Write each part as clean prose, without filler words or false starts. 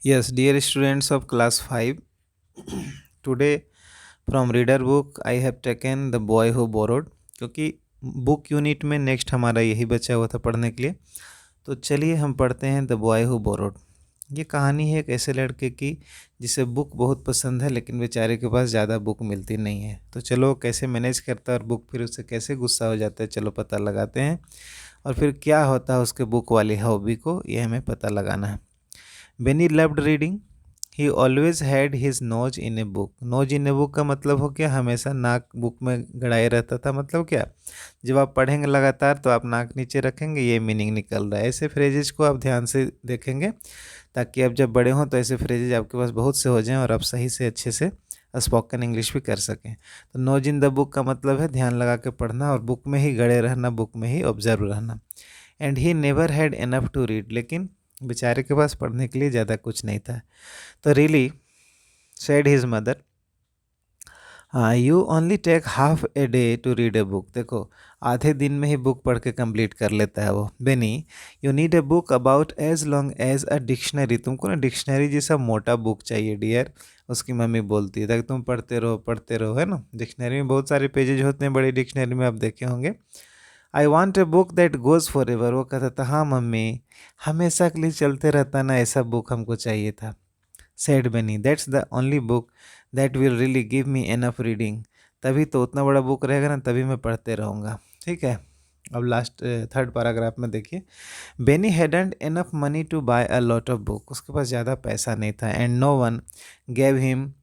Yes, dear students of class 5, today from reader book I have taken The Boy Who Borrowed, क्योंकि book unit में next हमारा यही बचा हुआ था पढ़ने के लिए। तो चलिए हम पढ़ते हैं द बॉय हु बोरोड। ये कहानी है एक ऐसे लड़के की जिसे बुक बहुत पसंद है, लेकिन बेचारे के पास ज़्यादा बुक मिलती नहीं है। तो चलो कैसे मैनेज करता है और बुक फिर उससे कैसे गुस्सा हो जाता है, चलो पता लगाते हैं। और फिर क्या होता है उसके बुक वाली हॉबी को, ये हमें पता लगाना है। When he loved reading, he always had his nose in a book. Nose in a book का मतलब हो क्या, हमेशा नाक बुक में गड़ाए रहता था। मतलब क्या, जब आप पढ़ेंगे लगातार तो आप नाक नीचे रखेंगे, ये मीनिंग निकल रहा है। ऐसे फ्रेजेज को आप ध्यान से देखेंगे ताकि आप जब बड़े हों तो ऐसे फ्रेजेज आपके पास बहुत से हो जाएं और आप सही से अच्छे से स्पोकन इंग्लिश भी कर सकें। तो नोज इन द बुक का मतलब है ध्यान लगा के पढ़ना और बुक में ही गड़े रहना, बुक में ही ऑब्जर्व रहना। And he never had enough to read, लेकिन बेचारे के पास पढ़ने के लिए ज़्यादा कुछ नहीं था। तो really said his mother, you only take half a day to read a book. देखो, आधे दिन में ही बुक पढ़ के कंप्लीट कर लेता है वो। Benny, you need a book about as long as a dictionary. तुमको ना डिक्शनरी जैसा मोटा बुक चाहिए डियर। उसकी मम्मी बोलती है ताकि तुम पढ़ते रहो, है ना। डिक्शनरी में बहुत सारे पेजेज होते हैं, बड़ी डिक्शनरी में आप देखे होंगे। I want A book that goes for ever. वो कहता था हाँ मम्मी, हमेशा के लिए चलते रहता ना, ऐसा बुक हमको चाहिए था। Said Benny, that's the only book that will really give me enough reading. तभी तो उतना बड़ा बुक रहेगा ना, तभी मैं पढ़ते रहूँगा। ठीक है, अब लास्ट थर्ड पैराग्राफ में देखिए। Benny hadn't enough money to buy a lot of book. उसके पास ज़्यादा पैसा नहीं था। And no one gave him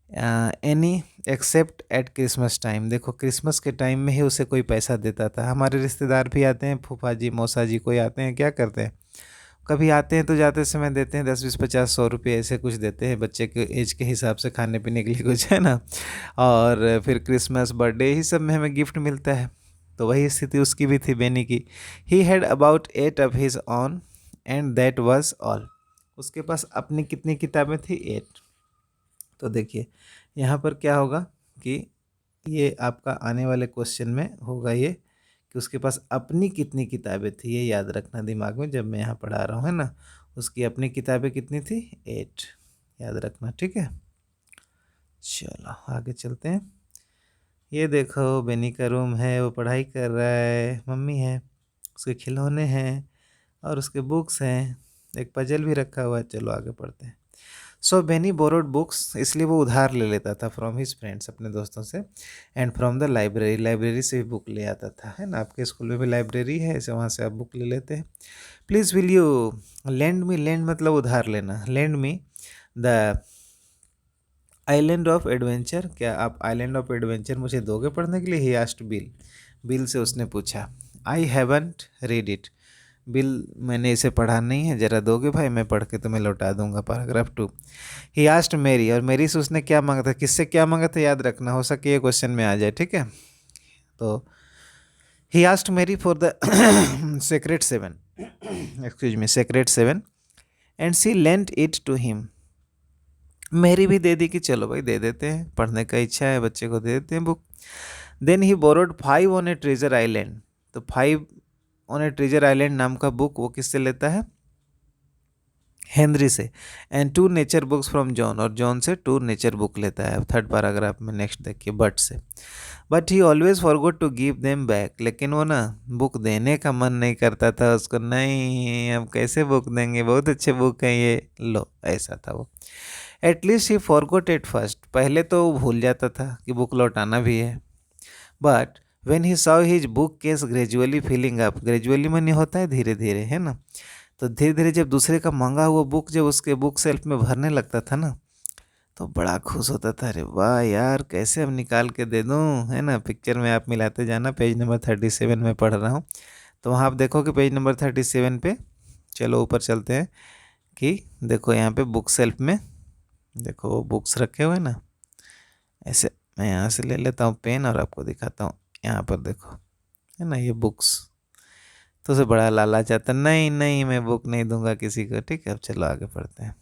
any except at Christmas time. देखो, क्रिसमस के टाइम में ही उसे कोई पैसा देता था। हमारे रिश्तेदार भी आते हैं, फूफा जी मौसा जी कोई आते हैं, क्या करते हैं, कभी आते हैं तो जाते समय देते हैं 10 20 50 100 रुपये, ऐसे कुछ देते हैं बच्चे के एज के हिसाब से, खाने पीने के लिए कुछ, है ना। और फिर क्रिसमस बर्थडे ही सब में हमें गिफ्ट मिलता है। तो वही स्थिति उसकी भी थी, बेनी की। He had about 8 of his on and that was all. उसके पास अपनी कितनी किताबें थी, 8। तो देखिए यहाँ पर क्या होगा कि ये आपका आने वाले क्वेश्चन में होगा ये, कि उसके पास अपनी कितनी किताबें थी। ये याद रखना दिमाग में जब मैं यहाँ पढ़ा रहा हूँ, है ना। उसकी अपनी किताबें कितनी थी, 8, याद रखना, ठीक है। चलो आगे चलते हैं। ये देखो बेनी का रूम है, वो पढ़ाई कर रहा है, मम्मी है, उसके खिलौने हैं और उसके बुक्स हैं, एक पजल भी रखा हुआ है। चलो आगे पढ़ते हैं। सो बेनी बोरोड बुक्स, इसलिए वो उधार ले लेता था फ्रॉम हिज फ्रेंड्स, अपने दोस्तों से। And from the library, library से भी बुक ले आता था, है ना। आपके स्कूल में भी लाइब्रेरी है, ऐसे वहाँ से आप बुक ले लेते हैं। Please will you lend me, lend मतलब उधार लेना, lend me the island of adventure. क्या आप आइलैंड ऑफ एडवेंचर मुझे दोगे पढ़ने के लिए, ही आस्ट बिल। बिल से उसने पूछा। I haven't read it. Bill, मैंने इसे पढ़ा नहीं है, ज़रा दोगे भाई, मैं पढ़ के तुम्हें लौटा दूंगा। पैराग्राफ 2। ही आस्ट मेरी, और मेरी से उसने क्या मांगा था, किससे क्या मांगा था याद रखना, हो सके ये क्वेश्चन में आ जाए, ठीक है। तो he asked Mary for the secret 7, excuse me, secret 7, and she lent it to him. Mary भी दे दी कि चलो भाई दे देते हैं, पढ़ने का इच्छा है बच्चे को, दे देते हैं book. Then he borrowed 5 on a treasure island. तो 5 ऑन ए ट्रेजर आइलैंड नाम का बुक वो किससे लेता है, हेनरी से। And 2 nature books from John, और जॉन से 2 नेचर बुक लेता है। थर्ड पैराग्राफ में नेक्स्ट देखिए, बट से। But he always forgot to give them back. लेकिन वो ना बुक देने का मन नहीं करता था उसको, नहीं हम कैसे बुक देंगे, बहुत अच्छे बुक हैं ये, लो, ऐसा था वो। At least he forgot at first, पहले तो वो भूल जाता था कि बुक लौटाना भी है। But when he saw his book case gradually filling up, gradually मनी होता है धीरे धीरे, है ना। तो धीरे धीरे जब दूसरे का मांगा हुआ बुक जब उसके बुक सेल्फ में भरने लगता था ना, तो बड़ा खुश होता था। अरे वाह यार, कैसे अब निकाल के दे दूँ, है ना। पिक्चर में आप मिलाते जाना, पेज नंबर 37 में पढ़ रहा हूँ, तो वहाँ आप देखो कि पेज नंबर 37 पे, चलो ऊपर चलते हैं, कि देखो यहाँ पे बुक सेल्फ में देखो बुक्स रखे हुए ना, ऐसे। मैं यहाँ से ले लेता हूँ पेन और आपको दिखाता हूँ। यहाँ पर देखो, है ना, ये बुक्स। तो उसे बड़ा लालच आता, नहीं नहीं मैं बुक नहीं दूंगा किसी को, ठीक है। अब चलो आगे पढ़ते हैं।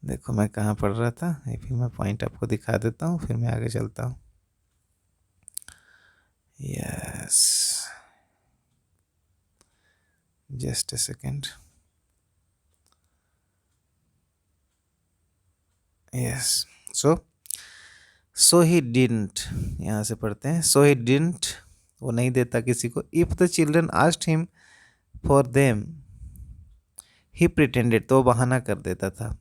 देखो मैं कहाँ पढ़ रहा था, ये भी मैं पॉइंट आपको दिखा देता हूँ, फिर मैं आगे चलता हूँ। Yes, just a second. Yes. So so he didn't, यहाँ से पढ़ते हैं, सो ही डिडंट, वो नहीं देता किसी को। If the children asked him for them he pretended, तो वो बहाना कर देता था।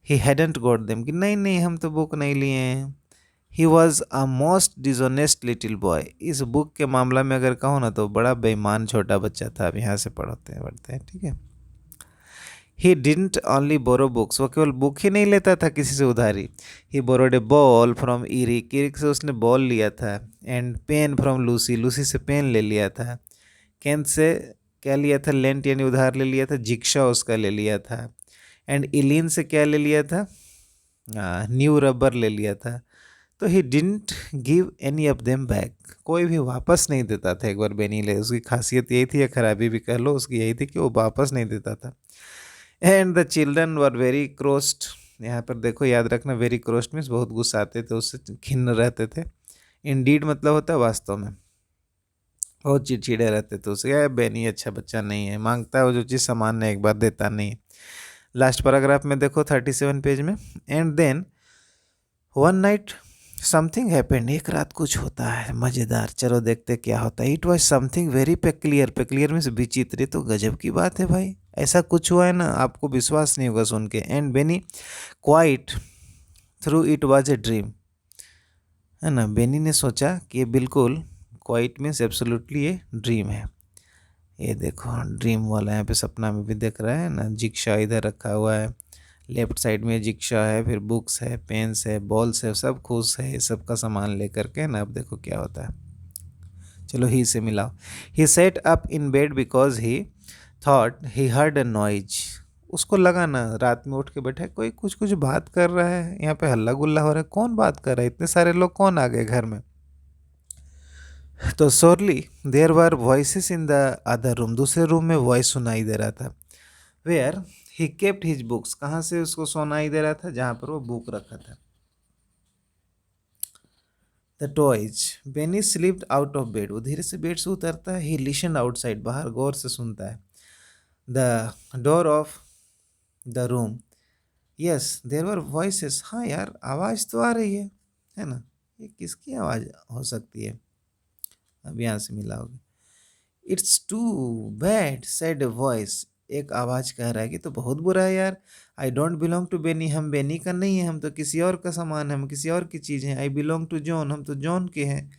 ही हैडंट गॉट देम, कि नहीं नहीं हम तो बुक नहीं लिए हैं। He was a most dishonest little boy, इस बुक के मामला में अगर कहो ना तो बड़ा बेईमान छोटा बच्चा था। अब यहाँ से पढ़ते हैं ठीक है। He didn't only borrow books, वो केवल बुक ही नहीं लेता था किसी से उधारी। He borrowed a ball from Eric, Eric से उसने बॉल लिया था। And pen from Lucy, Lucy से पेन ले लिया था। केंथ से क्या लिया था, लेंट यानी उधार ले लिया था, जिक्शा उसका ले लिया था। एंड इलीन से क्या ले लिया था, न्यू रबर ले लिया था। तो he didn't give any of them back, कोई भी वापस नहीं देता था। एक बार बेनी ले, उसकी खासियत यही थी, या खराबी भी कह लो उसकी, यही थी कि वो वापस नहीं देता था। And the children were very crossed, यहाँ पर देखो याद रखना, वेरी क्रोस्ड मीन्स बहुत गुस्साते थे, उससे खिन्न रहते थे। इंडीड मतलब होता है वास्तव में, बहुत चिड़चिड़े रहते थे उससे। यार बेनी अच्छा बच्चा नहीं है, मांगता है वो जो चीज़ सामान है एक बार देता नहीं। लास्ट पैराग्राफ में देखो 37 पेज में, and then one night something happened, एक रात कुछ होता है मज़ेदार, चलो देखते क्या होता है। It was something very peculiar, peculiar means विचित्र, तो गजब की बात है भाई, ऐसा कुछ हुआ है ना, आपको विश्वास नहीं होगा सुन के। And Benny quite through it was a dream, है ना, बेनी ने सोचा कि ये बिल्कुल, क्वाइट मीन्स एब्सोल्युटली ये ड्रीम है। ये देखो ड्रीम वाला यहाँ पे सपना में भी देख रहा है ना, जिक्शा इधर रखा हुआ है, लेफ्ट साइड में जिक्शा है, फिर बुक्स है, पेन्स है, बॉल्स है, सब खुश है, सब का सामान लेकर के ना। अब देखो क्या होता है, चलो ही से मिलाओ। He sat up in bed because he thought he heard a noise, उसको लगा ना, रात में उठ के बैठा कोई कुछ कुछ बात कर रहा है, यहाँ पे हल्ला गुल्ला हो रहा है, कौन बात कर रहा है, इतने सारे लोग कौन आ गए घर में। तो surely there were voices in the other room, दूसरे रूम में वॉइस सुनाई दे रहा था। Where he kept his books, कहाँ से उसको सुनाई दे रहा था, जहाँ पर वो बुक रखा था। The toys, Benny slipped out of bed, वो धीरे से बेड से उतरता है। ही लिसन आउटसाइड, बाहर गौर से सुनता है। The door of the room, yes there were voices, हाँ यार आवाज़ तो आ रही है ना, ये किसकी आवाज़ हो सकती है। अब यहाँ से मिलाओगे। It's too bad said a voice, एक आवाज़ कह रहा है कि तो बहुत बुरा है यार। I don't belong to Benny, हम बेनी का नहीं है, हम तो किसी और का सामान है, हम किसी और की चीज़ है। आई बिलोंग टू जॉन, हम तो जॉन के हैं।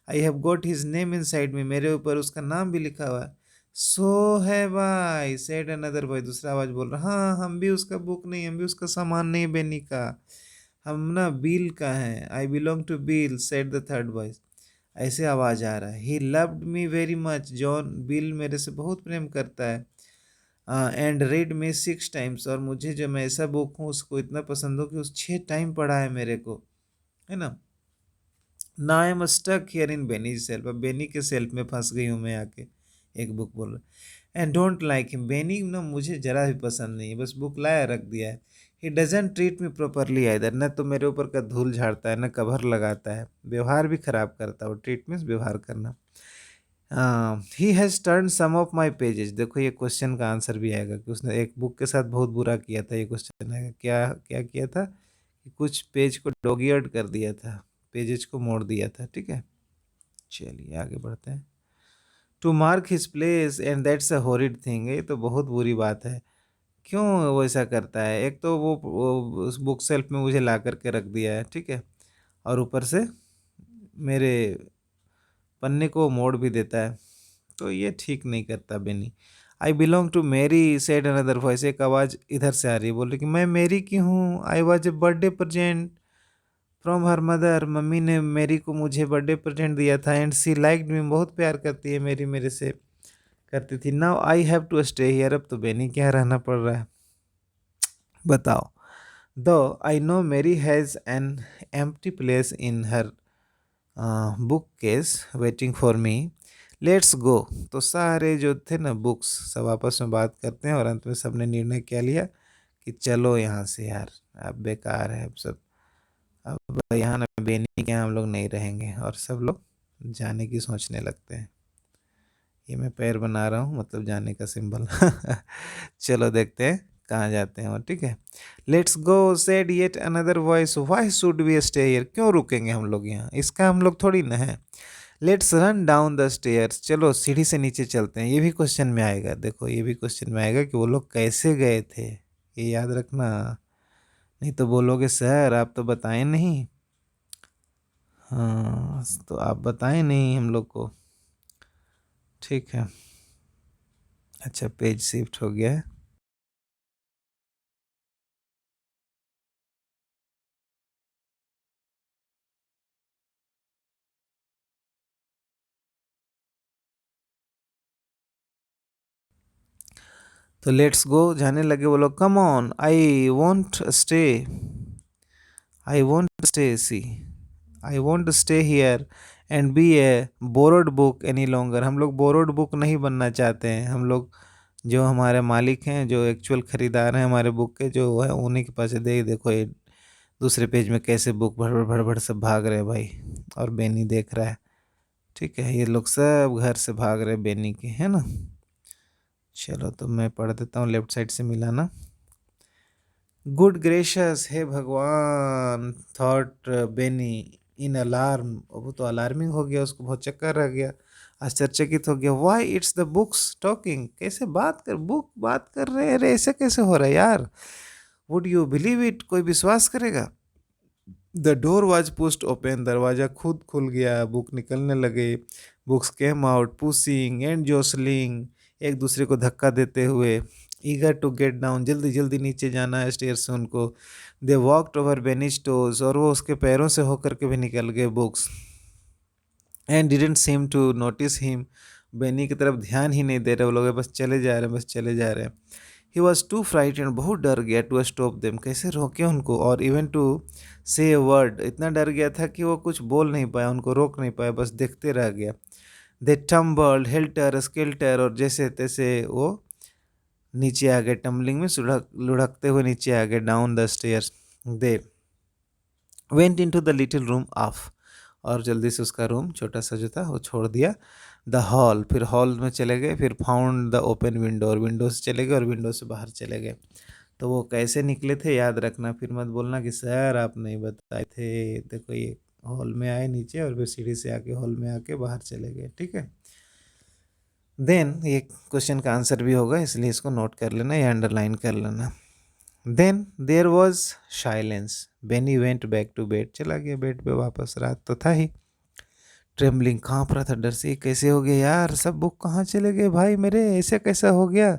I have got his name in side में, मेरे ऊपर उसका नाम भी लिखा हुआ है। सो है भाई सेड अनदर बॉय, दूसरा आवाज़ बोल रहा, हाँ हम भी उसका बुक नहीं, हम भी उसका सामान नहीं बेनी का, हम ना बिल का है। I belong to Bill said the third boy, ऐसे आवाज़ आ रहा है। He loved me very much, John Bill मेरे से बहुत प्रेम करता है। एंड रीड मी 6 टाइम्स, और मुझे जो मैं ऐसा बुक हूँ उसको इतना पसंद हो कि उस 6 टाइम पढ़ा है मेरे को, है ना। ना I am stuck here in Benny self, अब बेनी के सेल्फ में फंस गई हूँ मैं आके, एक बुक बोल रहा। And don't like him, Benny ना मुझे जरा भी पसंद नहीं है, बस बुक लाया रख दिया है। He doesn't treat me properly either, न तो मेरे ऊपर का धूल झाड़ता है, न कवर लगाता है, व्यवहार भी खराब करता है वो, ट्रीट मीन्स व्यवहार करना। He has turn some of my pages, देखो ये क्वेश्चन का आंसर भी आएगा कि उसने एक बुक के साथ बहुत बुरा किया था, ये क्वेश्चन आएगा क्या क्या किया था, कि कुछ पेज को डॉग ईयर्ड कर दिया था, पेजेस को मोड़ दिया था, ठीक है। चलिए आगे बढ़ते हैं। To mark his place and that's a horrid thing, ये तो बहुत बुरी बात है। क्यों वो ऐसा करता है, एक तो वो उस बुक सेल्फ में मुझे ला करके रख दिया है, ठीक है, और ऊपर से मेरे पन्ने को मोड़ भी देता है, तो ये ठीक नहीं करता बेनी। आई बिलोंग टू मेरी सेड अनदर वॉइस, एक आवाज़ इधर से आ रही है, बोल रही कि मैं मेरी की हूँ। I was a birthday present from her mother, mummy ने मेरी को मुझे बर्थडे प्रेजेंट दिया था। एंड सी लाइक्ड मी, बहुत प्यार करती है मेरी मेरे से, करती थी। Now I have to stay here, अब तो बेनी क्या रहना पड़ रहा है, बताओ। दो आई नो मेरी has an empty place in her book case waiting for me, let's go. तो सारे जो थे ना बुक्स सब आपस में बात करते हैं, और अंत में सबने निर्णय क्या लिया कि चलो यहाँ से यार, अब बेकार है अब सब, अब यहाँ ना बेनी के यहाँ हम लोग नहीं रहेंगे, और सब लोग जाने की सोचने लगते हैं। ये मैं पैर बना रहा हूँ मतलब जाने का सिंबल। चलो देखते हैं कहाँ जाते हैं और, ठीक है। Let's go said yet another voice, why should we stay here, क्यों रुकेंगे हम लोग यहाँ, इसका हम लोग थोड़ी ना है। Let's run down the stairs, चलो सीढ़ी से नीचे चलते हैं। ये भी क्वेश्चन में आएगा, देखो ये भी क्वेश्चन में आएगा कि वो लोग कैसे गए थे, ये याद रखना, नहीं तो बोलोगे सर आप तो बताएं नहीं। हाँ तो आप बताएं नहीं हम लोग को, ठीक है। अच्छा पेज शिफ्ट हो गया है। तो लेट्स गो जाने लगे वो लोग, come on I want stay, I want stay see, I want stay here and be a borrowed book any longer, हम लोग बोरोड बुक नहीं बनना चाहते हैं, हम लोग जो हमारे मालिक हैं, जो एक्चुअल ख़रीदार हैं हमारे बुक के, जो है उन्हीं के पास देखो ये दूसरे पेज में कैसे बुक भड़ भड़ भड़ सब भाग रहे हैं भाई, और बेनी देख रहा है, ठीक है। ये लोग सब घर से भाग रहे हैं बेनी के, है ना। चलो तो मैं पढ़ देता हूँ लेफ्ट साइड से मिलाना। गुड ग्रेशियस, हे भगवान, थॉट बेनी इन अलार्म, वो तो अलार्मिंग हो गया, उसको बहुत चक्कर रह गया, आश्चर्यचकित हो गया। Why it's the books talking, कैसे बात कर, बुक बात कर रहे हैं, अरे ऐसे कैसे हो रहा है यार। वुड यू बिलीव इट, कोई विश्वास करेगा। The door was pushed open, दरवाज़ा खुद खुल गया, बुक निकलने लगे। Books came out pushing and jostling, एक दूसरे को धक्का देते हुए। ईगर टू गेट डाउन, जल्दी जल्दी नीचे जाना है स्टेयर से उनको। दे वॉकड ओवर बेनीज टोज, और वो उसके पैरों से होकर के भी निकल गए books. And didn't seem to notice him, Benny की तरफ ध्यान ही नहीं दे रहे वो लोग, बस चले जा रहे हैं, बस चले जा रहे हैं। ही वॉज टू फ्राइटेंड, बहुत डर गया, टू स्टॉप देम, कैसे रोके उनको, और इवन टू से ए वर्ड, इतना डर गया था कि वो कुछ बोल नहीं पाया, उनको रोक नहीं पाया, बस देखते रह गया। दे टम्बल्ड हेल्टर स्केल्टर, और जैसे तैसे वो नीचे आ गए, टम्बलिंग में लुढ़कते हुए नीचे आ गए, down the stairs. They went in to the little room of, और जल्दी से उसका रूम छोटा सा जो था वो छोड़ दिया। द हॉल, फिर हॉल में चले गए, फिर फाउंड द ओपन विंडो, और विंडो से चले गए और विंडो से बाहर चले गए। तो वो कैसे निकले थे याद रखना, फिर मत बोलना कि सर आप नहीं बताए थे। देखो ये हॉल में आए नीचे, और फिर सीढ़ी से आके हॉल में आके बाहर चले गए, ठीक है। देन ये क्वेश्चन का आंसर भी होगा, इसलिए इसको नोट कर लेना या अंडरलाइन कर लेना। Then there was silence, Benny went back to bed, चला गया बेड पे वापस, रात तो था ही। ट्रेम्बलिंग, काँप रहा था डर से, कैसे हो गया यार, सब बुक कहाँ चले गए भाई मेरे, ऐसे कैसा हो गया।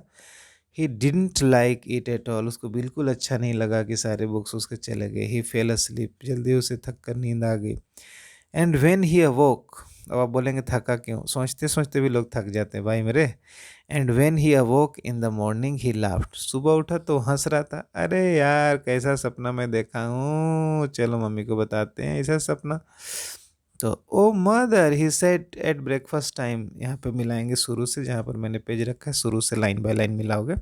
He didn't like it at all, उसको बिल्कुल अच्छा नहीं लगा कि सारे बुक्स उसके चले गए। ही फेल अस्लीप, जल्दी उसे थक कर नींद आ गई। एंड व्हेन ही अवोक, अब आप बोलेंगे थका क्यों, सोचते सोचते भी लोग थक जाते हैं भाई मेरे। And when he अवोक in the morning he laughed, सुबह उठा तो हंस रहा था, अरे यार कैसा सपना मैं देखा हूँ, चलो मम्मी को बताते हैं ऐसा सपना। तो oh mother he said at breakfast time, यहाँ पे मिलाएंगे शुरू से, जहाँ पर मैंने पेज रखा है शुरू से लाइन बाय लाइन मिलाओगे।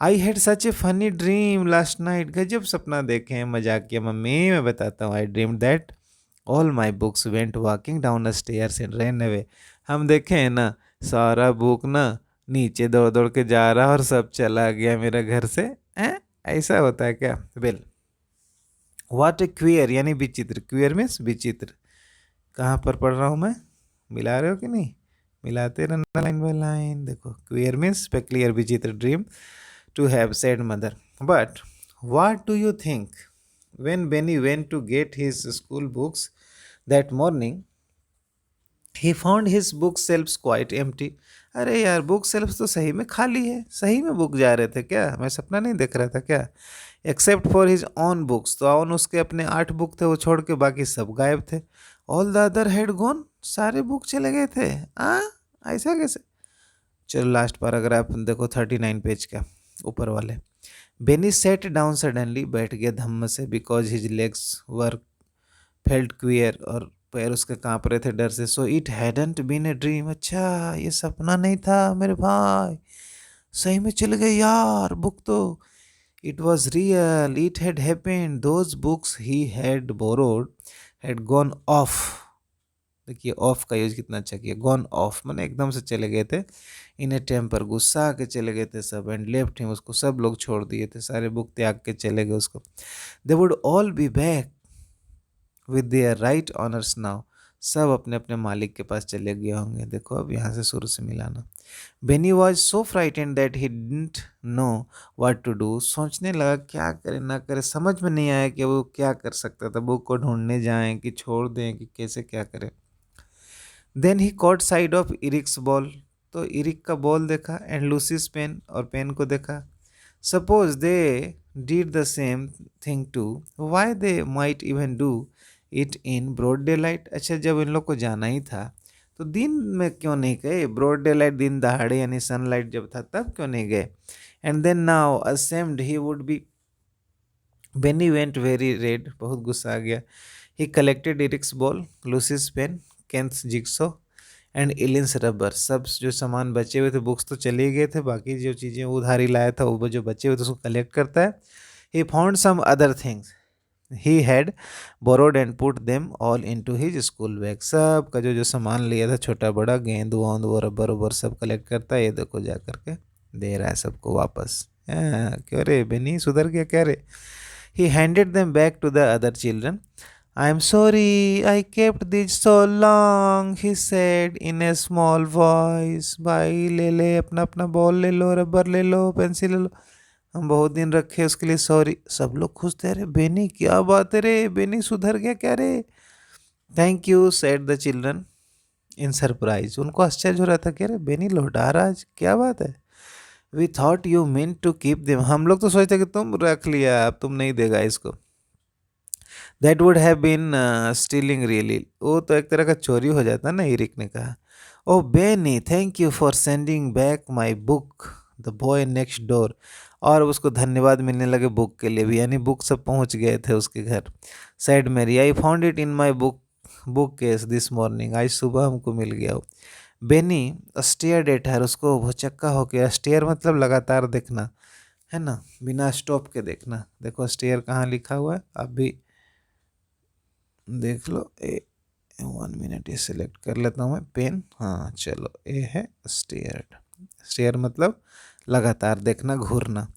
I had such a funny dream last night, गजब सपना देखे हैं, मजाक किया मम्मी, मैं बताता हूँ। आई dream that all my books went walking down the stairs and ran away, हम देखे हैं ना, सारा बुक ना नीचे दौड़ दौड़ के जा रहा और सब चला गया मेरे घर से। ऐसा होता है क्या। वेल व्हाट ए क्वियर, यानी विचित्र, क्वियर मीन्स विचित्र। कहाँ पर पढ़ रहा हूँ मैं, मिला रहे हो कि नहीं, मिलाते रहना लाइन बाय लाइन। देखो क्वियर मीन्स पेक्लियर, विचित्र, dream to have said mother. But what do you think, when Benny went to get his school books that morning, he found his book shelves quite empty. अरे यार book shelves तो सही में खाली है, सही में बुक जा रहे थे क्या, मैं सपना नहीं देख रहा था क्या। Except for his own books, तो ऑन उसके अपने 8 बुक थे, वो छोड़ के बाकी सब गायब थे। All the other had gone, सारे बुक चले गए थे। ऐसा कैसे। चलो लास्ट पैराग्राफ देखो 39 पेज का ऊपर वाले। बेनी सेट डाउन सडनली, बैठ गया धम्म से, because his legs were felt queer, और पैर उसके कांप रहे थे डर से। So it hadn't been a dream, अच्छा ये सपना नहीं था मेरे भाई, सही में चले गए यार बुक तो। It was real, it had happened, those books he had borrowed had gone of देखिए ऑफ का यूज कितना अच्छा किया, गॉन ऑफ माने एकदम से चले गए थे, इन ए टेम्पर गुस्सा आके चले गए थे सब, एंड लेफ्ट हिम उसको सब लोग छोड़ दिए थे, सारे बुक त्याग के चले गए उसको। They would all be back with their right honours now, सब अपने अपने मालिक के पास चले गए होंगे। देखो अब यहाँ से शुरू से मिलाना। Benny was so frightened that he didn't know what to do, सोचने लगा क्या करे ना करे, समझ में नहीं आया कि वो क्या कर सकता था, बुक को ढूंढने जाएं कि छोड़ दें कि कैसे क्या करें। Then he caught sight of Eric's ball, तो इरिक का बॉल देखा, एंड लूसीस पेन, और पेन को देखा। Suppose they did the same thing too, why they might even do it in broad daylight, अच्छा जब इन लोग को जाना ही था तो दिन में क्यों नहीं गए, ब्रॉड डे लाइट दिन दहाड़े यानी सनलाइट जब था तब क्यों नहीं गए। And then now assumed he would be, Benny went very red, बहुत गुस्सा आ गया। He collected Eric's ball, Lucy's pen, Kenneth's jigsaw and Eileen's rubber, सब जो सामान बचे हुए थे, बुक्स तो चले गए थे, बाकी जो चीज़ें उधारी लाया था वो जो बचे हुए थे उसको कलेक्ट करता है। He found some other things he had borrowed and put them all into his school bag, सब का जो जो सामान लिया था छोटा बड़ा, गेंद वोंद वो रबर वबर सब कलेक्ट करता है, ये देखो जा करके दे रहा है सबको वापस। क्यों रे बेनी सुधर गया क्या रे। He handed them back to the other children. I am sorry I kept this so long, he said in a small voice. भाई ले ले अपना अपना बॉल ले लो, रबर ले लो, पेंसिल ले लो, हम बहुत दिन रखे उसके लिए सॉरी। सब लोग खुश थे, अरे बेनी क्या बात है रे, बेनी सुधर गया क्या रे। Thank you said the children in surprise, उनको आश्चर्य हो रहा था कि अरे बेनी लौटा रहा आज, क्या बात है। We thought you mean to keep them, हम लोग तो सोचते कि तुम रख लिया, अब तुम नहीं देगा इसको। That would have been stealing really, वो तो एक तरह का चोरी हो जाता ना, इरिक ने कहा। Oh Benny thank you for sending back my book, the boy next door, और उसको धन्यवाद मिलने लगे बुक के लिए भी, यानी बुक सब पहुंच गए थे उसके घर। सैड मेरी I found it in my book book case this morning, आज सुबह हमको मिल गया वो। बेनी स्टेयर एट हर, उसको भौचक्का हो गया, स्टेयर मतलब लगातार देखना है ना, बिना स्टॉप के देखना। देखो स्टेयर कहाँ लिखा हुआ है, आप भी देख लो। 1 मिनट ये सिलेक्ट कर लेता हूँ मैं, पेन, हाँ चलो ये है स्टेयर, स्टेयर मतलब लगातार देखना, घूरना।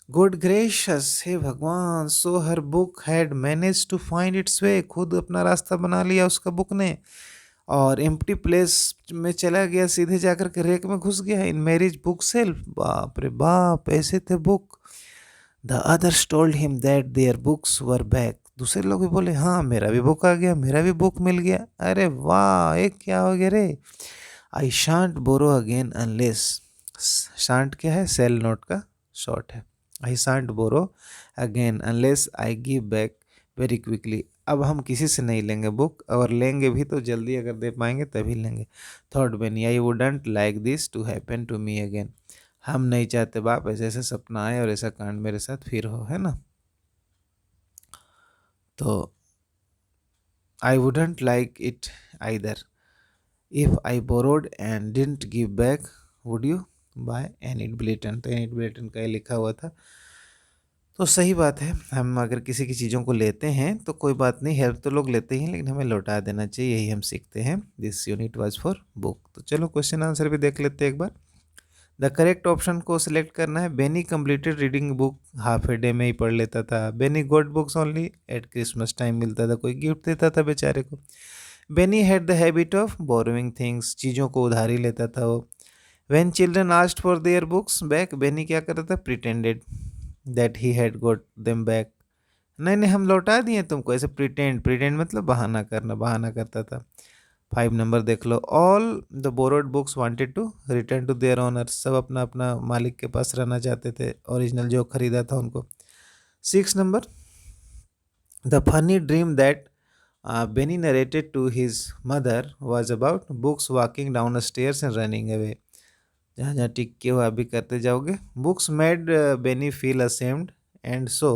गुड ग्रेशियस, हे भगवान, so her book had manage to find its way, खुद अपना रास्ता बना लिया उसका बुक ने, और एम्प्टी प्लेस में चला गया, सीधे जाकर के रेक में घुस गया। इन मैरिज बुक सेल्फ, बाप रे बाप ऐसे थे book. The others told him that their books were back, दूसरे लोग भी बोले हाँ मेरा भी बुक आ गया, मेरा भी बुक मिल गया, अरे वाह एक क्या हो गया रे। I shan't borrow again unless, shan't क्या है, सेल नोट का शॉर्ट है। I shan't borrow again unless I give back very quickly, अब हम किसी से नहीं लेंगे बुक, और लेंगे भी तो जल्दी अगर दे पाएंगे तभी लेंगे। Thought Benny I wouldn't like this to happen to me again, हम नहीं चाहते बाप ऐसे ऐसे सपना आए और ऐसा कांड मेरे साथ फिर हो, है ना। तो I wouldn't like it either if I borrowed and didn't give back, would you by Enid Blyton, तो एनिट ब्लेटन का ये लिखा हुआ था। तो सही बात है, हम अगर किसी की चीज़ों को लेते हैं तो कोई बात नहीं, हेल्प तो लोग लेते ही हैं लेकिन हमें लौटा देना चाहिए, यही हम सीखते हैं। This unit was for book. तो चलो क्वेश्चन आंसर भी देख लेते हैं एक बार। द करेक्ट ऑप्शन को सिलेक्ट करना है। Benny completed reading book, half a day में ही पढ़ लेता था। Benny got books only at Christmas time, मिलता था कोई गिफ्ट देता था बेचारे को। Benny had the habit of borrowing things, चीज़ों को उधारी लेता था वो। When children asked for their books back, Beni क्या करता था, pretended that he had got them back, नहीं नहीं हम लौटा दिए तुमको, ऐसे प्रिटेंड, प्रिटेंड मतलब बहाना करना, बहाना करता था। 5 नंबर देख लो। All the borrowed books wanted to return to their owner, सब अपना अपना मालिक के पास रहना चाहते थे, ओरिजिनल जो खरीदा था उनको। 6 number, the funny dream that Benny narrated to his mother was about books walking down the stairs and running away, जहाँ जहाँ टिक के हो अभी करते जाओगे। Books made Benny feel ashamed and so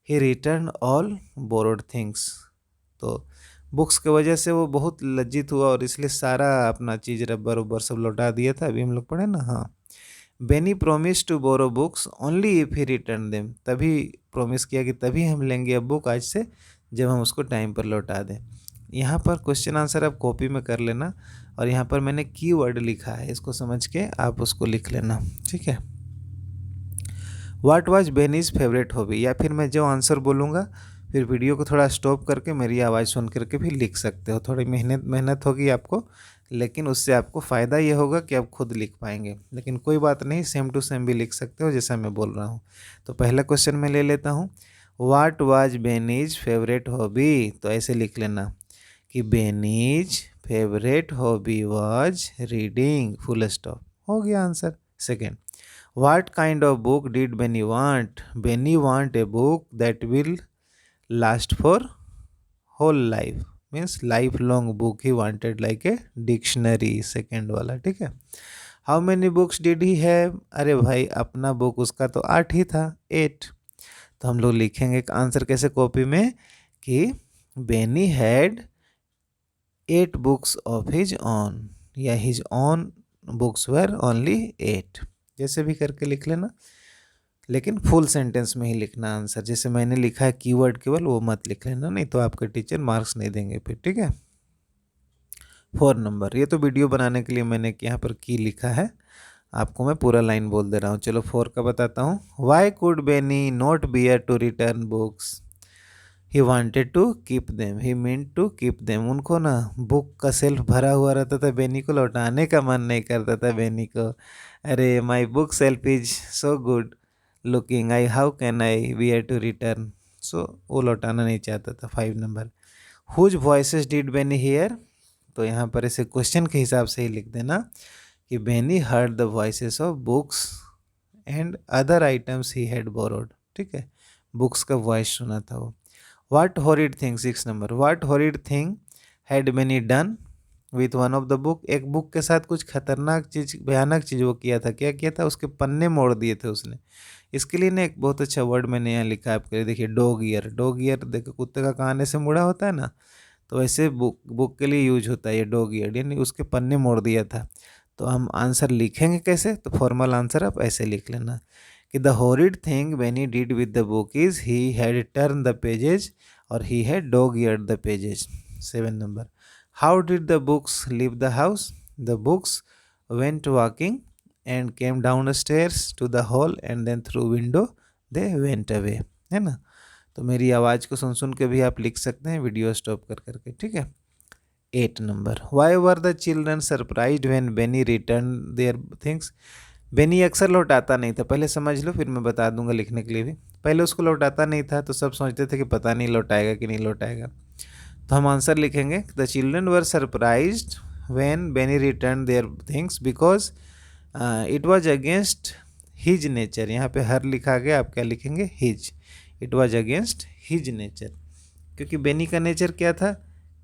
he return all borrowed things, तो books के वजह से वो बहुत लज्जित हुआ और इसलिए सारा अपना चीज़ रबर उबर सब लौटा दिया था, अभी हम लोग पढ़े ना। हाँ, Benny promise to borrow books only if he return them, तभी प्रोमिस किया कि तभी हम लेंगे अब बुक आज से जब हम उसको टाइम पर लौटा दें। यहाँ पर क्वेश्चन आंसर आप कॉपी में कर लेना और यहाँ पर मैंने कीवर्ड लिखा है, इसको समझ के आप उसको लिख लेना, ठीक है। What was Benny's favourite hobby, या फिर मैं जो आंसर बोलूँगा फिर वीडियो को थोड़ा स्टॉप करके मेरी आवाज़ सुन करके भी लिख सकते हो। थोड़ी मेहनत होगी आपको, लेकिन उससे आपको फ़ायदा ये होगा कि आप खुद लिख पाएंगे। लेकिन कोई बात नहीं, सेम टू सेम भी लिख सकते हो जैसा मैं बोल रहा हूँ। तो पहला क्वेश्चन मैं ले लेता हूँ, what was Benny's favourite hobby. तो ऐसे लिख लेना कि Benny's favourite hobby was reading, full stop, हो गया answer. Second, what kind of book did Benny want. Benny want a book that will last for whole life, means life long book he wanted, like a dictionary, second वाला, ठीक है। How many books did he have, अरे भाई अपना book उसका तो 8 ही था, 8। तो हम लोग लिखेंगे आंसर कैसे कॉपी में कि Benny had 8 books of his own, या his own books were only 8, जैसे भी करके लिख लेना, लेकिन फुल सेंटेंस में ही लिखना आंसर। जैसे मैंने लिखा है कीवर्ड केवल, वो मत लिख लेना, नहीं तो आपके टीचर मार्क्स नहीं देंगे फिर, ठीक है। 4 नंबर, ये तो वीडियो बनाने के लिए मैंने यहाँ पर की लिखा है, आपको मैं पूरा लाइन बोल दे रहा हूँ। चलो 4 का बताता हूँ। Why could Benny not bear to return books, he wanted to keep them, he meant to keep them. उनको ना बुक का सेल्फ भरा हुआ रहता था, बेनी को लौटाने का मन नहीं करता था बेनी को। अरे my bookshelf is so good looking, I how can I bear to return, so वो लौटाना नहीं चाहता था। 5 number, whose voices did Benny hear. तो यहाँ पर ऐसे क्वेश्चन के हिसाब से ही लिख देना कि Benny heard the voices of books and other items he had borrowed, ठीक है, बुक्स का वॉइस सुना था वो। What horrid thing, 6 number, what horrid thing had Benny done with one of the book. एक बुक के साथ कुछ खतरनाक चीज़, भयानक चीज़ वो किया था। क्या किया था, उसके पन्ने मोड़ दिए थे उसने। इसके लिए ना एक बहुत अच्छा वर्ड मैंने यहाँ लिखा है आपके लिए, देखिए, डॉग ईयर। डॉग ईयर देखो, कुत्ते का कान ऐसे मुड़ा होता है ना, तो ऐसे बुक के लिए यूज होता है ये डॉग ईयर, यानी उसके पन्ने मोड़ दिया था। तो हम आंसर लिखेंगे कैसे, तो फॉर्मल आंसर आप ऐसे लिख लेना कि the horrid thing when he did with the book is he had turn the pages और he had dog eared the pages. 7 number, how did the books leave the house, the books went walking and came down stairs to the hall and then through window they went away, है ना। तो मेरी आवाज़ को सुन सुन के भी आप लिख सकते हैं वीडियो स्टॉप कर करके, ठीक है। 8 number, why were the children surprised when Benny return their things. Benny अक्सर लौटाता नहीं था, पहले समझ लो फिर मैं बता दूंगा लिखने के लिए भी। पहले उसको लौटाता नहीं था तो सब सोचते थे कि पता नहीं लौटाएगा कि नहीं लौटाएगा। तो हम आंसर लिखेंगे the children were surprised when Benny return their things because it was against his nature. यहाँ पे हर लिखा गया, आप क्या लिखेंगे, his. It was against his nature, क्योंकि बेनी का नेचर क्या था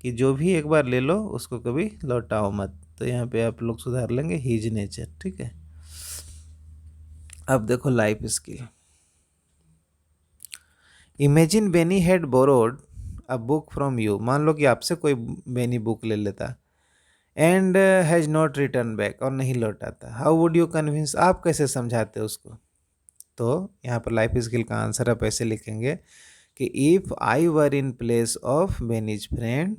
कि जो भी एक बार ले लो उसको कभी लौटाओ मत। तो यहाँ पे आप लोग सुधार लेंगे हिज नेचर, ठीक है। अब देखो life skill. Imagine Benny had borrowed a book from you. मान लो कि आपसे कोई बेनी बुक ले लेता and has not return back, और नहीं लौटाता। हाउ वुड यू कन्विंस, आप कैसे समझाते उसको। तो यहाँ पर लाइफ स्किल का आंसर आप ऐसे लिखेंगे कि if I were in place of Benny's friend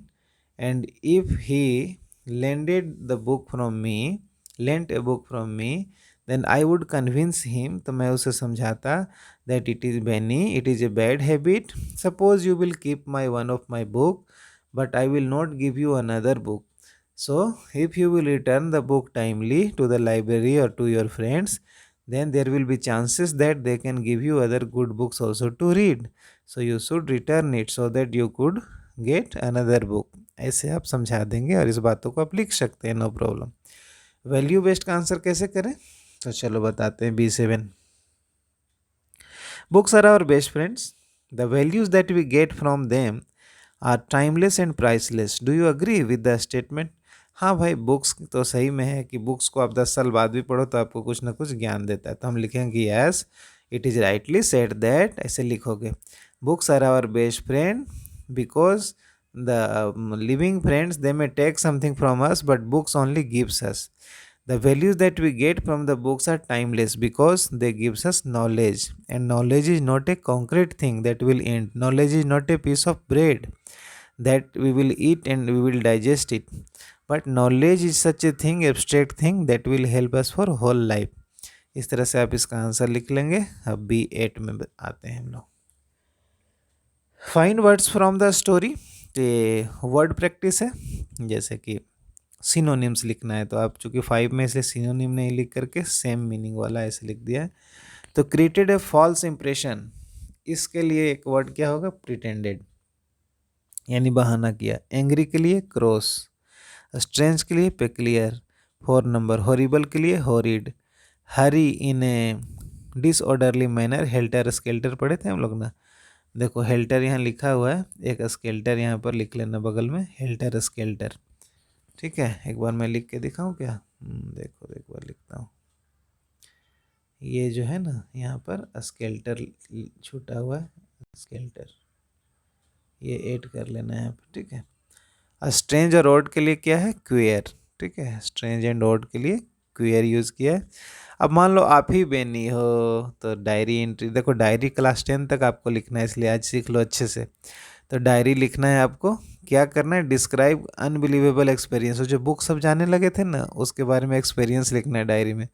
and if he lended the book from me, lent a book from me, then I would convince him. तो मैं उसे समझाता that it is Benny, it is a bad habit. Suppose you will keep my one of my book but I will not give you another book. So, if you will return the book timely to the library or to your friends, then there will be chances that they can give you other good books also to read. So, you should return it so that you could get another book. ऐसे आप समझा देंगे और इस बातों को आप लिख सकते हैं, नो प्रॉब्लम। वैल्यू बेस्ड का आंसर कैसे करें, तो चलो बताते हैं। B7, books are our best friends. The values that we get from them are timeless and priceless. Do you agree with the statement? हाँ भाई, बुक्स तो सही में है कि बुक्स को आप 10 साल बाद भी पढ़ो तो आपको कुछ ना कुछ ज्ञान देता है। तो हम लिखेंगे yes, it is rightly said that, ऐसे लिखोगे। Books are our best friend because the living friends they may take something from us but books only gives us. The values that we get from the books are timeless because they gives us knowledge, and knowledge is not a concrete thing that will end. Knowledge is not a piece of bread that we will eat and we will digest it. But knowledge is such a thing, abstract thing, that will help us for whole life. इस तरह से आप इसका answer लिख लेंगे. अब B8 में आते हैं हम लोग. Find words from the story. ये वर्ड प्रैक्टिस है. जैसे कि सिनोनिम्स लिखना है, तो आप चूंकि 5 में से सिनोनिम नहीं लिख करके सेम मीनिंग वाला ऐसे लिख दिया है. तो क्रिएटेड ए फॉल्स इंप्रेशन, इसके लिए एक वर्ड क्या होगा? प्रिटेंडेड, यानी बहाना किया. एंग्री के लिए क्रॉस, स्ट्रेंज के लिए पेक्लियर, 4 नंबर. हॉरिबल के लिए हॉरिड, हरी इन ए डिसऑर्डरली मैनर. हेल्टर स्केल्टर पढ़े थे हम लोग ना. देखो हेल्टर यहाँ लिखा हुआ है, एक स्केल्टर यहाँ पर लिख लेना बगल में, हेल्टर स्केल्टर. ठीक है, एक बार मैं लिख के दिखाऊं क्या? देखो एक बार लिखता हूँ. ये जो है ना यहाँ पर स्केल्टर छूटा हुआ है, स्केल्टर, ये ऐड कर लेना है यहाँ पर. ठीक है. स्ट्रेंज और ऑड के लिए क्या है? क्वेयर. ठीक है, स्ट्रेंज एंड ऑड के लिए क्वेयर यूज़ किया है. अब मान लो आप ही बेनी हो, तो डायरी एंट्री. देखो डायरी क्लास 10 तक आपको लिखना है, इसलिए आज सीख लो अच्छे से. तो डायरी लिखना है आपको. क्या करना है? Describe unbelievable experience. जो बुक सब जाने लगे थे ना, उसके बारे में एक्सपीरियंस लिखना है डायरी में.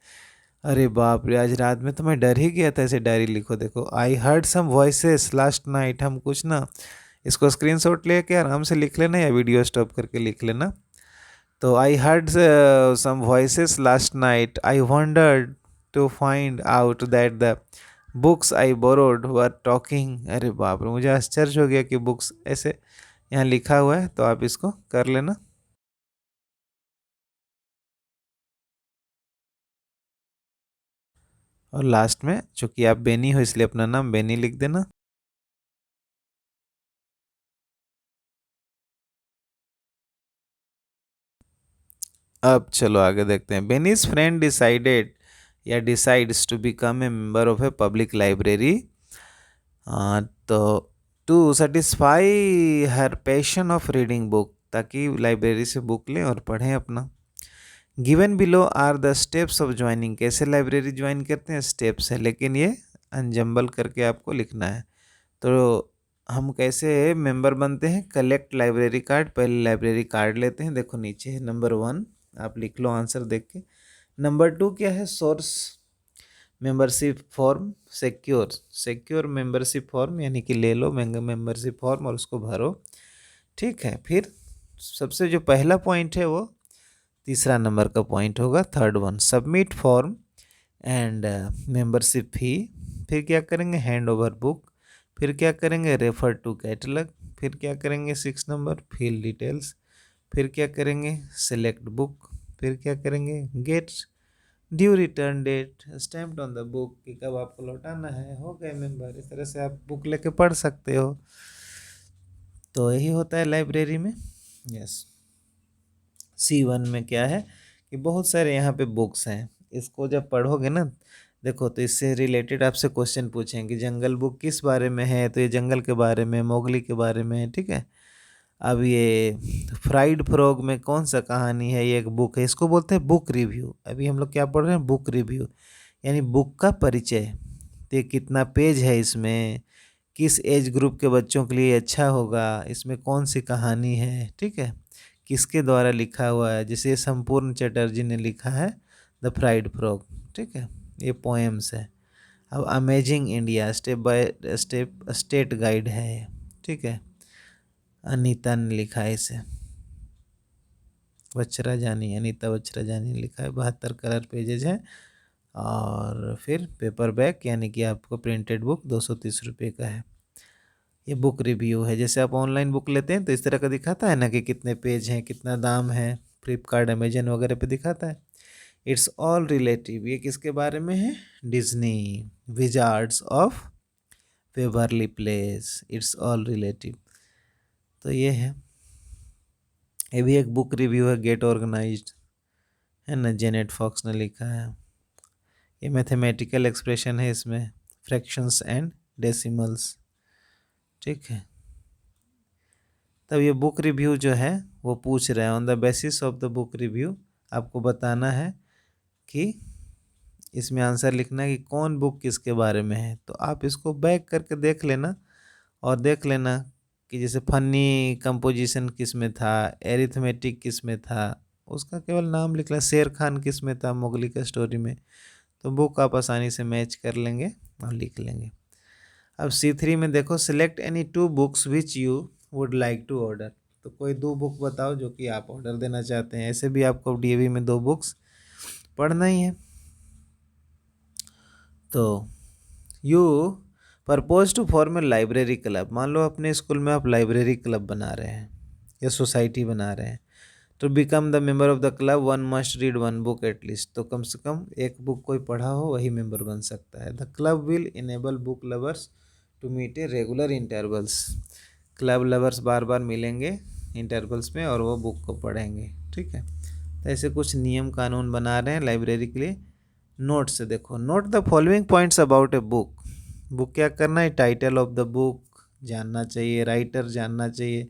अरे बाप रे, आज रात में तो मैं डर ही गया था. ऐसे डायरी लिखो. देखो, I heard some voices last night. हम कुछ ना, इसको स्क्रीनशॉट लेके आराम से लिख लेना, या वीडियो स्टॉप करके लिख लेना. तो I heard some voices last night. I wondered to find out that the books I borrowed were talking. अरे बाप रे, मुझे आश्चर्य हो गया कि बुक्स ऐसे यहाँ लिखा हुआ है. तो आप इसको कर लेना. और लास्ट में चूंकि आप बेनी हो, इसलिए अपना नाम बेनी लिख देना. अब चलो आगे देखते हैं. बेनीज फ्रेंड डिसाइडेड या decides to become a member of a public library. तो to satisfy her passion of reading book, ताकि लाइब्रेरी से बुक लें और पढ़ें अपना. Given below are the steps of joining. कैसे लाइब्रेरी ज्वाइन करते हैं? स्टेप्स है, लेकिन ये अनजम्बल करके आपको लिखना है. तो हम कैसे मेंबर बनते हैं? Collect library card. पहले लाइब्रेरी कार्ड लेते हैं. देखो नीचे है नंबर 1, आप लिख लो आंसर देख के. नंबर 2 क्या है? Source membership form. Secure membership form, यानी कि ले लो मेंबरशिप फॉर्म और उसको भरो. ठीक है. फिर सबसे जो पहला पॉइंट है वो तीसरा नंबर का पॉइंट होगा, third one. Submit form and membership fee. फिर क्या करेंगे? Hand over book. फिर क्या करेंगे? Refer to catalogue. फिर क्या करेंगे? 6 नंबर, फिल डिटेल्स. फिर क्या करेंगे? Select book. फिर क्या करेंगे? Get due return date stamped on the book, कि कब आपको लौटाना है. हो गए मेंबर. इस तरह से आप बुक लेके पढ़ सकते हो. तो यही होता है लाइब्रेरी में. यस. C1 में क्या है कि बहुत सारे यहाँ पे बुक्स हैं. इसको जब पढ़ोगे ना, देखो, तो इससे रिलेटेड आपसे क्वेश्चन पूछेंगे. जंगल बुक किस बारे में है? तो ये जंगल के बारे में, मोगली के बारे में है. ठीक है. अब ये फ्राइड फ्रॉग में कौन सा कहानी है? ये एक बुक है, इसको बोलते हैं बुक रिव्यू. अभी हम लोग क्या पढ़ रहे हैं? बुक रिव्यू, यानी बुक का परिचय. तो ये कितना पेज है इसमें, किस एज ग्रुप के बच्चों के लिए अच्छा होगा, इसमें कौन सी कहानी है. ठीक है. किसके द्वारा लिखा हुआ है? जैसे संपूर्ण चटर्जी ने लिखा है द फ्राइड फ्रॉग. ठीक है. ये पोएम्स है. अब amazing India step by step state guide है. ठीक है. अनीता ने लिखा है इसे, वच्छराजानी, अनीता वच्छराजानी ने लिखा है. 72 कलर पेजेज हैं. और फिर पेपर बैक, यानी कि आपको प्रिंटेड बुक 230 रुपये का है. ये बुक रिव्यू है. जैसे आप ऑनलाइन बुक लेते हैं तो इस तरह का दिखाता है ना, कि कितने पेज हैं, कितना दाम है. फ्लिपकार्ट, अमेजन वगैरह पे दिखाता है. It's all relative. ये किसके बारे में है? Disney Wizards of Waverly place. It's all relative. तो ये है. ये भी एक बुक रिव्यू है. गेट ऑर्गेनाइज्ड है ना, जेनेट फॉक्स ने लिखा है. ये मैथमेटिकल एक्सप्रेशन है इसमें, फ्रैक्शंस एंड डेसिमल्स. ठीक है. तब ये बुक रिव्यू जो है वो पूछ रहे हैं, on the basis of the book review आपको बताना है कि इसमें आंसर लिखना है कि कौन बुक किसके बारे में है. तो आप इसको बैक करके देख लेना और देख लेना कि जैसे फनी कंपोजिशन किस में था, एरिथमेटिक किस में था, उसका केवल नाम लिख लें। शेर खान किस में था मोगली का स्टोरी में, तो बुक आप आसानी से मैच कर लेंगे और लिख लेंगे। अब C3 में देखो, select any 2 books which you would like to order. तो कोई 2 बुक बताओ जो कि आप ऑर्डर देना चाहते हैं। ऐसे भी आपको DAV में 2 बुक्स पढ़ना ही है। तो you propose to form a library club. मान लो अपने स्कूल में आप लाइब्रेरी क्लब बना रहे हैं या सोसाइटी बना रहे हैं। To become the member of the club one must read 1 book at least. तो कम से कम 1 बुक कोई पढ़ा हो वही मेंबर बन सकता है। The club will enable book lovers to meet a regular intervals. Club lovers बार बार मिलेंगे इंटरवल्स में और वो बुक को पढ़ेंगे। ठीक है, तो ऐसे कुछ नियम कानून बना रहे हैं लाइब्रेरी के लिए। नोट से देखो, note the following points about a book. Book क्या करना है, टाइटल ऑफ द बुक जानना चाहिए, राइटर जानना चाहिए,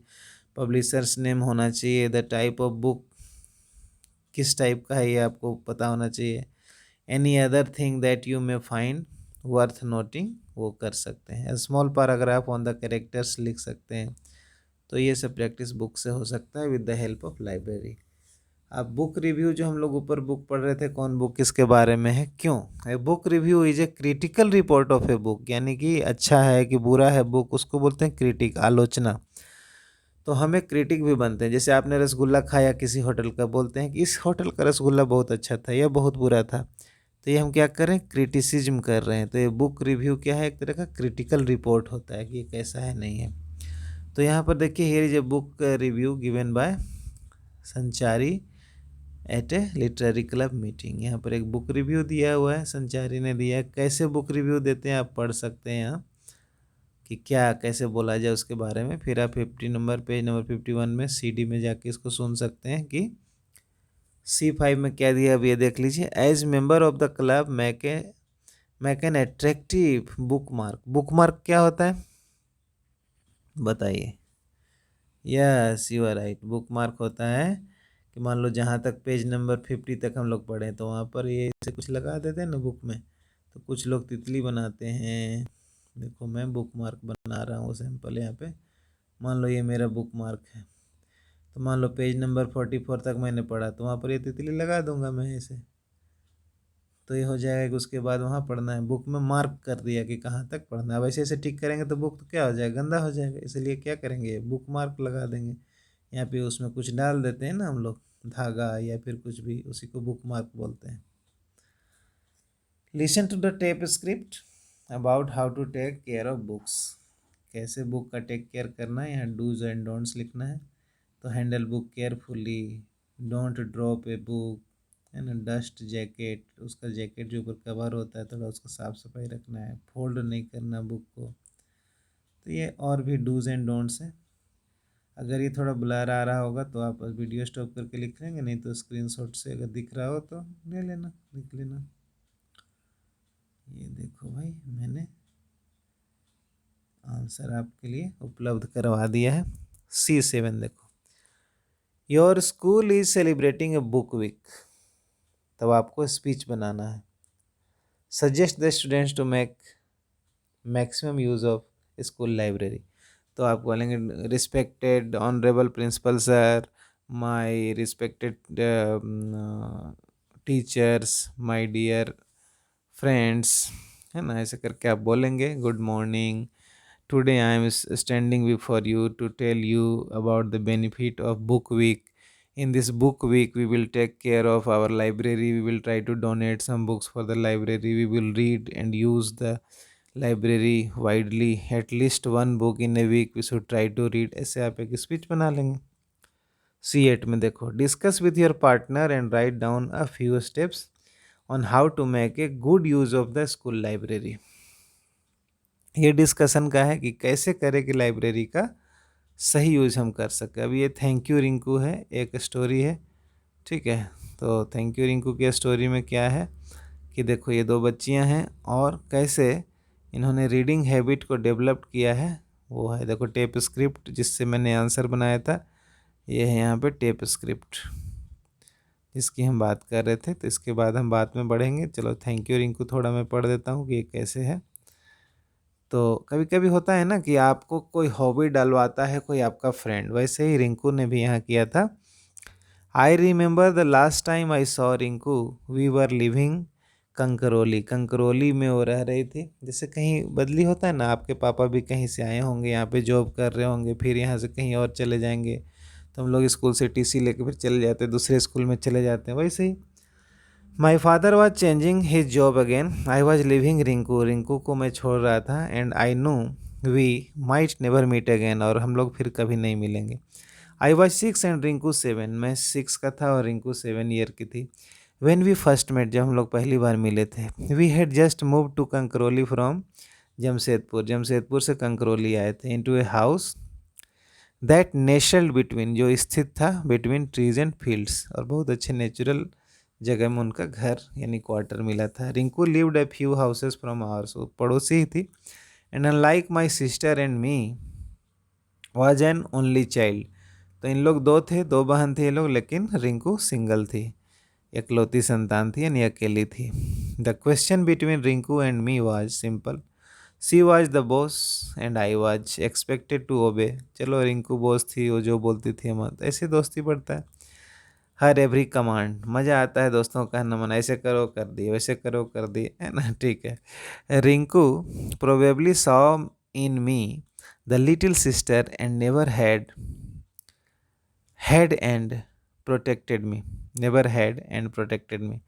पब्लिशर्स नेम होना चाहिए, द टाइप ऑफ बुक किस टाइप का है ये आपको पता होना चाहिए। Any other thing that you may find worth noting वो कर सकते हैं। Small paragraph on the characters लिख सकते हैं। तो ये सब प्रैक्टिस बुक से हो सकता है with the help of library. अब बुक रिव्यू जो हम लोग ऊपर बुक पढ़ रहे थे, कौन बुक किसके बारे में है, क्यों। A book review is a critical report of a book, यानी कि अच्छा है कि बुरा है बुक, उसको बोलते हैं क्रिटिक, आलोचना। तो हमें क्रिटिक भी बनते हैं। जैसे आपने रसगुल्ला खाया किसी होटल का, बोलते हैं कि इस होटल का रसगुल्ला बहुत अच्छा था या बहुत बुरा था। तो ये हम क्या करें, क्रिटिसिज्म कर रहे हैं। तो ये बुक रिव्यू क्या है, एक तरह का क्रिटिकल रिपोर्ट होता है कि ये कैसा है नहीं है। तो यहाँ पर देखिए, here is a book review given by संचारी एट ए लिटरेरी क्लब मीटिंग। यहाँ पर एक बुक रिव्यू दिया हुआ है, संचारी ने दिया है। कैसे बुक रिव्यू देते हैं आप पढ़ सकते हैं यहाँ, कि क्या कैसे बोला जाए उसके बारे में। फिर आप 50 नंबर पेज नंबर 51 में CD में जाके इसको सुन सकते हैं कि C5 में क्या दिया, अब ये देख लीजिए। As member of the club make an attractive bookmark. Bookmark क्या होता है बताइए। Yes, you are right. Bookmark होता है कि मान लो जहाँ तक पेज नंबर 50 तक हम लोग पढ़े, तो वहाँ पर ये ऐसे कुछ लगा देते हैं ना बुक में। तो कुछ लोग तितली बनाते हैं। देखो मैं बुक मार्क बना रहा हूँ सैंपल यहाँ पे। मान लो ये मेरा बुक मार्क है। तो मान लो पेज नंबर 44 तक मैंने पढ़ा, तो वहाँ पर ये तितली लगा दूंगा मैं ऐसे। तो ये हो जाएगा कि उसके बाद वहाँ पढ़ना है, बुक में मार्क कर दिया कि कहाँ तक पढ़ना है। वैसे ऐसे टिक करेंगे तो बुक तो क्या हो जाएगा, गंदा हो जाएगा। इसलिए क्या करेंगे, बुक मार्क लगा देंगे। यहाँ पे उसमें कुछ डाल देते हैं ना हम लोग, धागा या फिर कुछ भी, उसी को बुक मार्क बोलते हैं। Listen to the tape script about how to take care of books. कैसे बुक का टेक केयर करना है, यहाँ डूज एंड डोंट्स लिखना है। तो handle book carefully, don't drop a book, है ना। डस्ट जैकेट, उसका जैकेट जो ऊपर कवर होता है थोड़ा उसका साफ़ सफाई रखना है। फोल्ड नहीं करना बुक को। तो ये और भी डूज एंड डोंट्स हैं। अगर ये थोड़ा ब्लर आ रहा होगा तो आप वीडियो स्टॉप करके लिख लेंगे, नहीं तो स्क्रीनशॉट से अगर दिख रहा हो तो ले लेना, लिख लेना। ये देखो भाई, मैंने आंसर आपके लिए उपलब्ध करवा दिया है। C7 देखो, your school is celebrating a book week. तब आपको स्पीच बनाना है। Suggest the students to make maximum use of school library. तो आप बोलेंगे, respected honourable principal sir, my respected teachers, my dear friends, है ना। ऐसे करके आप बोलेंगे। Good morning, today I am standing before you to tell you about the benefit of book week. In this book week we will take care of our library. We will try to donate some books for the library. We will read and use the library widely. At least 1 book in a week we should try to read. ऐसे आप एक speech बना लेंगे। C8 में देखो, discuss with your partner and write down a few steps on how to make a good use of the school library. ये discussion का है कि कैसे करें कि लाइब्रेरी का सही यूज हम कर सकें। अब ये थैंक यू रिंकू है, एक स्टोरी है, ठीक है। तो थैंक यू रिंकू की स्टोरी में क्या है कि देखो, ये 2 बच्चियां हैं और कैसे इन्होंने रीडिंग हैबिट को डेवलप किया है वो है। देखो टेप स्क्रिप्ट जिससे मैंने आंसर बनाया था, ये है यहाँ पे टेप स्क्रिप्ट जिसकी हम बात कर रहे थे। तो इसके बाद हम बात में बढ़ेंगे। चलो थैंक यू रिंकू थोड़ा मैं पढ़ देता हूँ कि ये कैसे है। तो कभी कभी होता है ना कि आपको कोई हॉबी डलवाता है कोई आपका फ्रेंड, वैसे ही रिंकू ने भी यहाँ किया था। I remember the last time I saw Rinku we were living Kankroli. Kankroli में वो रह रही थी, जैसे कहीं बदली होता है ना, आपके पापा भी कहीं से आए होंगे, यहाँ पे जॉब कर रहे होंगे, फिर यहाँ से कहीं और चले जाएंगे, तो हम लोग स्कूल से टीसी लेके फिर चले जाते हैं, दूसरे स्कूल में चले जाते हैं, वैसे ही my father was changing his job again. I was living Rinku. Rinku को मैं छोड़ रहा था। And I know we might never meet again, और हम लोग फिर कभी नहीं मिलेंगे। I was 6 and Rinku 7। मैं 6 का था और रिंकू 7 ईयर की थी। वेन वी फर्स्ट मेट, जब हम लोग पहली बार मिले थे, we had just move to Kankroli from Jamshedpur. Jamshedpur से कंकरोली आए थे। Into a house that nestled between, जो स्थित था बिटवीन ट्रीज एंड फील्ड्स, और बहुत अच्छे नेचुरल जगह में उनका घर यानी क्वार्टर मिला था। Rinku lived a few houses from hours, वो पड़ोसी ही थी। And unlike my sister and me was an only child. तो इन लोग दो थे, दो बहन थे ये लोग, लेकिन रिंकू सिंगल थी, इकलौती संतान थी यानी अकेली थी। The question between Rinku and me was simple. She was the boss and I was expected to obey. चलो रिंकू बॉस थी, वो जो बोलती थी हम, ऐसे दोस्ती बढ़ता है। हर एवरी कमांड, मज़ा आता है दोस्तों का कहना मन, ऐसे करो कर दिए, वैसे करो कर दिए, है ना, ठीक है। Rinku probably saw in me the little sister and never had and protected me. Never had and protected me,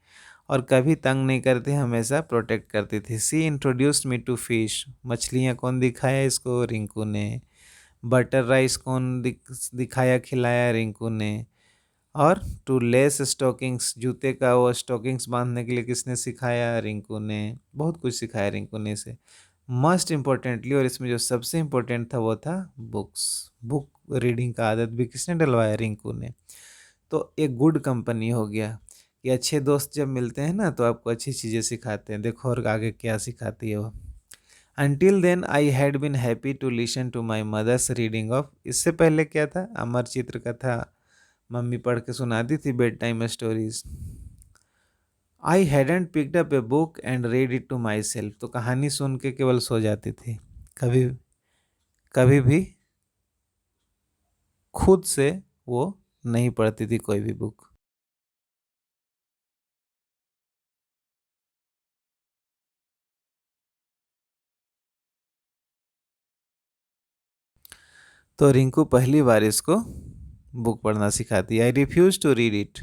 और कभी तंग नहीं करती, हमेशा प्रोटेक्ट करती थी। She introduced me to fish. मछलियाँ कौन दिखाया इसको? रिंकू ने। बटर राइस कौन दिखाया खिलाया? रिंकू ने। और टू लेस स्टॉकिंग्स, जूते का वो स्टॉकिंग्स बांधने के लिए किसने सिखाया? रिंकू ने। बहुत कुछ सिखाया रिंकू ने इसे। मस्ट इम्पोर्टेंटली, और इसमें जो सबसे इम्पोर्टेंट था वो था बुक्स। बुक रीडिंग का आदत भी किसने डलवाया? रिंकू ने। तो एक गुड कंपनी हो गया कि अच्छे दोस्त जब मिलते हैं ना तो आपको अच्छी चीज़ें सिखाते हैं। देखो और आगे क्या सिखाती है वो। Until then I had been happy to listen to my mother's reading of. इससे पहले क्या था? अमर चित्र का था, मम्मी पढ़ के सुनाती थी bedtime stories. I hadn't picked up a book and read it to myself. तो कहानी सुन के केवल सो जाती थी, कभी कभी भी खुद से वो नहीं पढ़ती थी कोई भी बुक। तो रिंकू पहली बार इसको बुक पढ़ना सिखाती। I refuse to read it,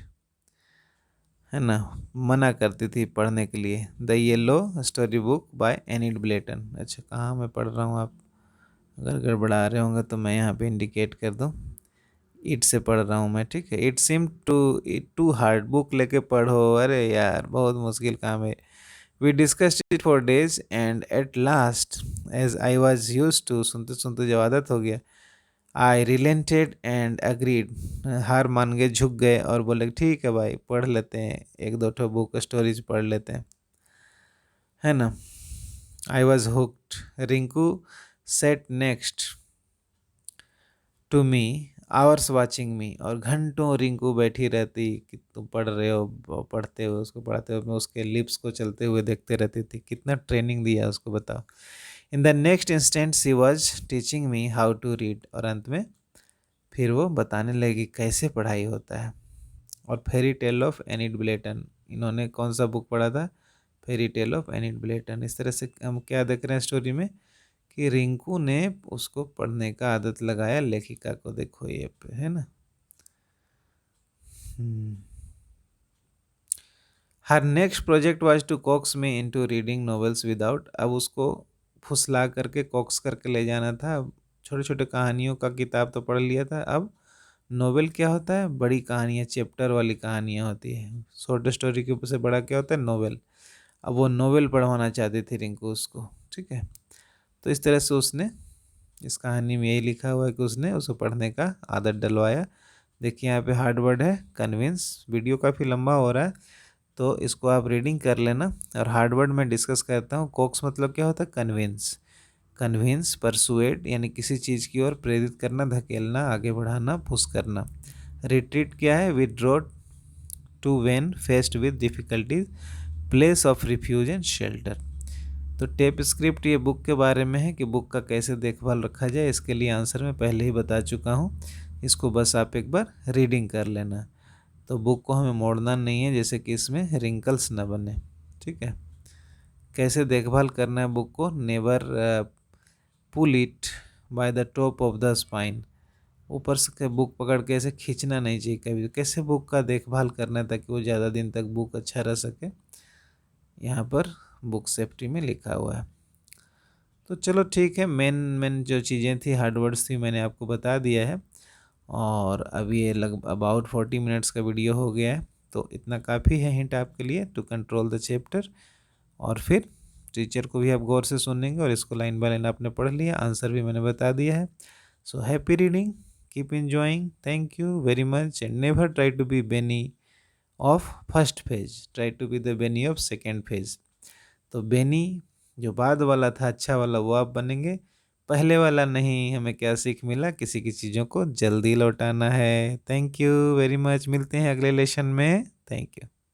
है ना, मना करती थी पढ़ने के लिए। The yellow story book by Enid Blyton. अच्छा, कहाँ मैं पढ़ रहा हूँ? आप अगर गड़बड़ा रहे होंगे तो मैं यहाँ पे इंडिकेट कर दूँ। इट से पढ़ रहा हूँ मैं, ठीक है। It seemed too hard, book लेके पढ़ो, अरे यार बहुत मुश्किल काम है। We discussed it for days and at last as I was used to, सुनते सुनते जब आदत हो गया, आई रिलेंटेड एंड अग्रीड, हार मान गए, झुक गए और बोले ठीक है भाई पढ़ लेते हैं, एक दो ठो बुक स्टोरीज पढ़ लेते हैं, है ना। I was hooked. Rinku sat next to me hours watching me, और घंटों रिंकू बैठी रहती कि तुम पढ़ रहे हो, पढ़ते हो, उसको पढ़ते हो, मैं उसके लिप्स को चलते हुए देखते रहती थी। कितना ट्रेनिंग दिया उसको बताओ। In the next instant she was teaching me how to read, और अंत में फिर वो बताने लगी कैसे पढ़ाई होता है। और fairy tale of Enid Blyton, इन्होंने कौन सा बुक पढ़ा था? Fairy tale of Enid Blyton. इस तरह से हम क्या देख रहे हैं स्टोरी में कि रिंकू ने उसको पढ़ने का आदत लगाया लेखिका को। देखो ये पे है ना। Her next project was to coax me into reading novels without, अब उसको फुसला करके कॉक्स करके ले जाना था। छोटे छोटे कहानियों का किताब तो पढ़ लिया था, अब नोवेल क्या होता है? बड़ी कहानियाँ, चैप्टर वाली कहानियाँ होती है। शॉर्ट स्टोरी के ऊपर से बड़ा क्या होता है? नोवेल। अब वो नोवेल पढ़वाना चाहती थी रिंकू उसको, ठीक है। तो इस तरह से उसने, इस कहानी में यही लिखा हुआ है कि उसने उसको पढ़ने का आदत डलवाया। देखिए यहाँ पे हार्ड वर्ड है कन्विंस। वीडियो काफ़ी लंबा हो रहा है तो इसको आप रीडिंग कर लेना, और हार्ड वर्ड में डिस्कस करता हूँ। कोक्स मतलब क्या होता है? कन्विंस। कन्विंस, परसुएड यानी किसी चीज़ की ओर प्रेरित करना, धकेलना, आगे बढ़ाना, पुश करना। रिट्रीट क्या है? Withdraw to when faced with difficulties, place of refuge and shelter. तो टेप स्क्रिप्ट ये बुक के बारे में है कि बुक का कैसे देखभाल रखा जाए, इसके लिए आंसर मैं पहले ही बता चुका हूँ। इसको बस आप एक बार रीडिंग कर लेना। तो बुक को हमें मोड़ना नहीं है, जैसे कि इसमें रिंकल्स ना बने। ठीक है। कैसे देखभाल करना है बुक को, never pull it by the top of the spine. ऊपर से बुक पकड़ के ऐसे खींचना नहीं चाहिए कभी। कैसे बुक का देखभाल करना है ताकि वो ज़्यादा दिन तक बुक अच्छा रह सके, यहाँ पर बुक सेफ्टी में लिखा हुआ है। तो चलो ठीक है, मेन जो चीज़ें थी, हार्ड वर्ड्स थी, मैंने आपको बता दिया है। और अभी ये लगभग अबाउट 40 मिनट्स का वीडियो हो गया है, तो इतना काफ़ी है हिंट आपके लिए टू कंट्रोल द चैप्टर। और फिर टीचर को भी आप गौर से सुनेंगे, और इसको लाइन बाय लाइन आपने पढ़ लिया, आंसर भी मैंने बता दिया है। So happy reading, keep enjoying, thank you very much, and never try to be Benny of first phase, try to be the Benny of second phase. तो बेनी जो बाद वाला था, अच्छा वाला, वो आप बनेंगे, पहले वाला नहीं। हमें क्या सीख मिला, किसी की चीज़ों को जल्दी लौटाना है। थैंक यू वेरी मच, मिलते हैं अगले लेसन में। Thank you.